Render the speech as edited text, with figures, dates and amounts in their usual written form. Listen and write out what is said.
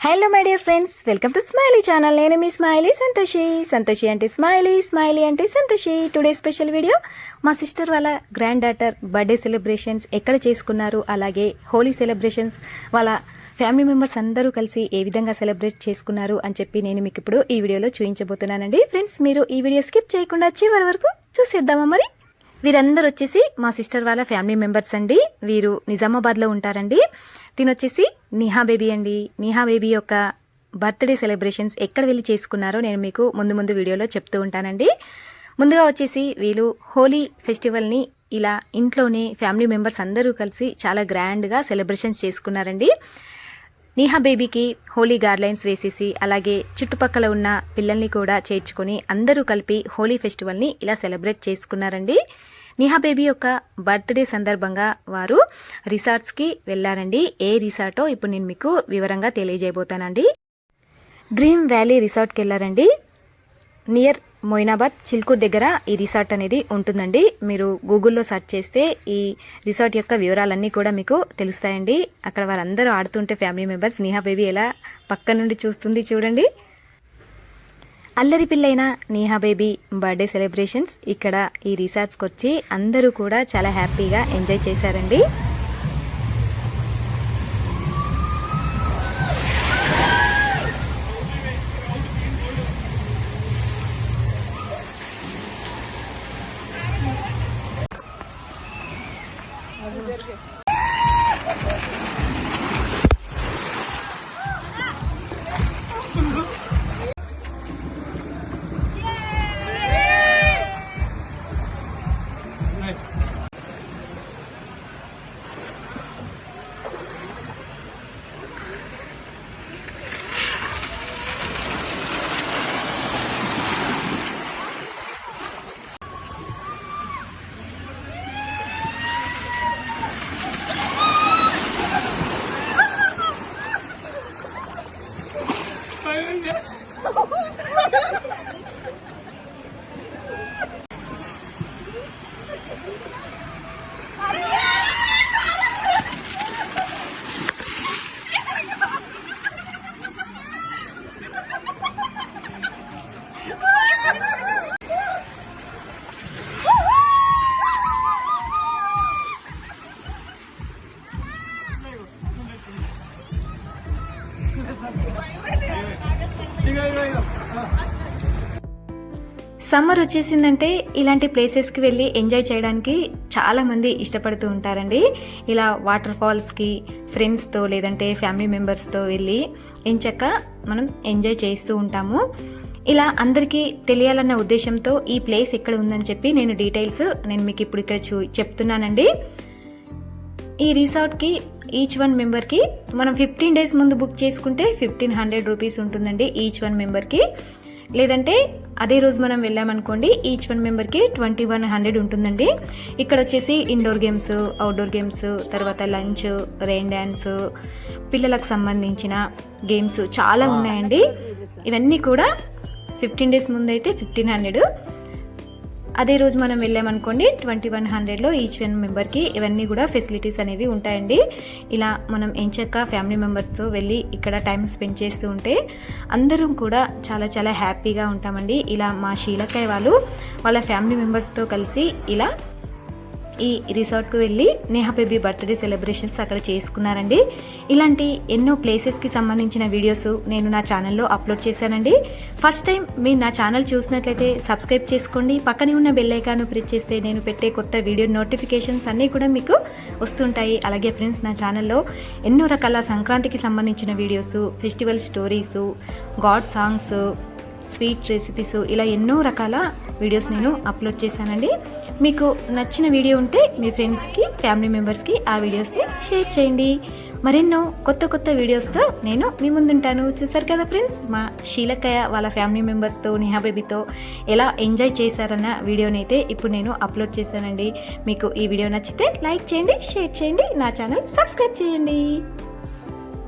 Hello my dear friends, welcome to smiley channel. నేను మీ smiley Santoshi అంటే smiley అంటే Santoshi. Today special video మా sister వాళ్ళ గ్రాండ్ డాటర్ బర్త్డే సెలబ్రేషన్స్ ఎక్కడ చేసుకున్నారు, అలాగే హోలీ సెలబ్రేషన్స్ వాళ్ళ ఫ్యామిలీ మెంబర్స్ అందరూ కలిసి ఏ విధంగా సెలబ్రేట్ చేసుకున్నారు అని చెప్పి నేను మీకు ఇప్పుడు ఈ వీడియోలో చూపించబోతున్నానండి. ఫ్రెండ్స్, మీరు ఈ వీడియో స్కిప్ చేయకుండా చివరి వరకు చూసేద్దామా. మరి వీరందరూ వచ్చేసి మా సిస్టర్ వాళ్ళ ఫ్యామిలీ మెంబర్స్ అండి. వీరు నిజామాబాద్లో ఉంటారండి. తినొచ్చేసి నిహా బేబీ అండి. నిహా బేబీ యొక్క బర్త్డే సెలబ్రేషన్స్ ఎక్కడ వెళ్ళి చేసుకున్నారో నేను మీకు ముందు వీడియోలో చెప్తూ ఉంటానండి. ముందుగా వచ్చేసి వీళ్ళు హోలీ ఫెస్టివల్ని ఇలా ఇంట్లోనే ఫ్యామిలీ మెంబర్స్ అందరూ కలిసి చాలా గ్రాండ్గా సెలబ్రేషన్స్ చేసుకున్నారండి. నిహా బేబీకి హోలీ గార్లైన్స్ వేసేసి అలాగే చుట్టుపక్కల ఉన్న పిల్లల్ని కూడా చేర్చుకొని అందరూ కలిపి హోలీ ఫెస్టివల్ని ఇలా సెలబ్రేట్ చేసుకున్నారండి. నిహా బేబీ యొక్క బర్త్డే సందర్భంగా వారు రిసార్ట్స్కి వెళ్ళారండి. ఏ రిసార్టో ఇప్పుడు నేను మీకు వివరంగా తెలియజేయబోతానండి. డ్రీమ్ వ్యాలీ రిసార్ట్కి వెళ్ళారండి. నియర్ మొయినాబాద్ చిల్కూర్ దగ్గర ఈ రిసార్ట్ అనేది ఉంటుందండి. మీరు గూగుల్లో సెర్చ్ చేస్తే ఈ రిసార్ట్ యొక్క వివరాలన్నీ కూడా మీకు తెలుస్తాయండి. అక్కడ వారందరూ ఆడుతుంటే ఫ్యామిలీ మెంబర్స్ నిహా బేబీ ఎలా పక్క నుండి చూస్తుంది చూడండి. అల్లరి పిల్లైన నిహా బేబీ బర్త్డే సెలబ్రేషన్స్ ఇక్కడ ఈ రిసార్ట్స్కి వచ్చి అందరూ కూడా చాలా హ్యాపీగా ఎంజాయ్ చేశారండి. సమ్మర్ వచ్చేసిందంటే ఇలాంటి ప్లేసెస్కి వెళ్ళి ఎంజాయ్ చేయడానికి చాలామంది ఇష్టపడుతూ ఉంటారండి. ఇలా వాటర్ ఫాల్స్కి ఫ్రెండ్స్తో లేదంటే ఫ్యామిలీ మెంబర్స్తో వెళ్ళి ఎంచక్క మనం ఎంజాయ్ చేస్తూ ఉంటాము. ఇలా అందరికీ తెలియాలన్న ఉద్దేశంతో ఈ ప్లేస్ ఎక్కడ ఉందని చెప్పి నేను డీటెయిల్స్ మీకు ఇప్పుడు ఇక్కడ చెప్తున్నానండి. ఈ రిసార్ట్కి ఈచ్ వన్ మెంబర్కి మనం 15 days ముందు బుక్ చేసుకుంటే 1500 రూపీస్ ఉంటుందండి ఈచ్ వన్ మెంబర్కి. లేదంటే అదే రోజు మనం వెళ్ళామనుకోండి ఈచ్ వన్ మెంబర్కి 2100 ఉంటుందండి. ఇక్కడ వచ్చేసి ఇండోర్ గేమ్స్, అవుట్డోర్ గేమ్స్, తర్వాత లంచ్, రెయిన్ డ్యాన్స్, పిల్లలకు సంబంధించిన గేమ్స్ చాలా ఉన్నాయండి. ఇవన్నీ కూడా 15 days ముందు అయితే 1500, అదే రోజు మనం వెళ్ళామనుకోండి 2100లో ఈచ్ వన్ మెంబర్కి ఇవన్నీ కూడా ఫెసిలిటీస్ అనేవి ఉంటాయండి. ఇలా మనం ఎంచక్క ఫ్యామిలీ మెంబర్స్తో వెళ్ళి ఇక్కడ టైం స్పెండ్ చేస్తూ ఉంటే అందరం కూడా చాలా చాలా హ్యాపీగా ఉంటామండి. ఇలా మా శీలకాయ వాళ్ళు వాళ్ళ ఫ్యామిలీ మెంబర్స్తో కలిసి ఇలా ఈ రిసార్ట్కు వెళ్ళి నిహా బేబీ బర్త్డే సెలబ్రేషన్స్ అక్కడ చేసుకున్నారండి. ఇలాంటి ఎన్నో ప్లేసెస్కి సంబంధించిన వీడియోస్ నేను నా ఛానల్లో అప్లోడ్ చేశానండి. ఫస్ట్ టైం మీరు నా ఛానల్ చూసినట్లయితే సబ్స్క్రైబ్ చేసుకోండి. పక్కనే ఉన్న బెల్ ఐకాన్ ప్రెస్ చేస్తే నేను పెట్టే కొత్త వీడియో నోటిఫికేషన్స్ అన్నీ కూడా మీకు వస్తుంటాయి. అలాగే ఫ్రెండ్స్, నా ఛానల్లో ఎన్నో రకాల సంక్రాంతికి సంబంధించిన videos, festival stories, God songs, sweet recipes, ఇలా ఎన్నో రకాల వీడియోస్ నేను అప్లోడ్ చేశానండి. మీకు నచ్చిన వీడియో ఉంటే మీ ఫ్రెండ్స్కి, ఫ్యామిలీ మెంబర్స్కి ఆ వీడియోస్ని షేర్ చేయండి. మరెన్నో కొత్త వీడియోస్తో నేను మీ ముందుంటాను. చూసారు కదా ఫ్రెండ్స్, మా శీలక్కయ్య వాళ్ళ ఫ్యామిలీ మెంబర్స్తో నిహా బేబీతో ఎలా ఎంజాయ్ చేశారన్న వీడియోని అయితే ఇప్పుడు నేను అప్లోడ్ చేశానండి. మీకు ఈ వీడియో నచ్చితే లైక్ చేయండి, షేర్ చేయండి, నా ఛానల్ సబ్స్క్రైబ్ చేయండి.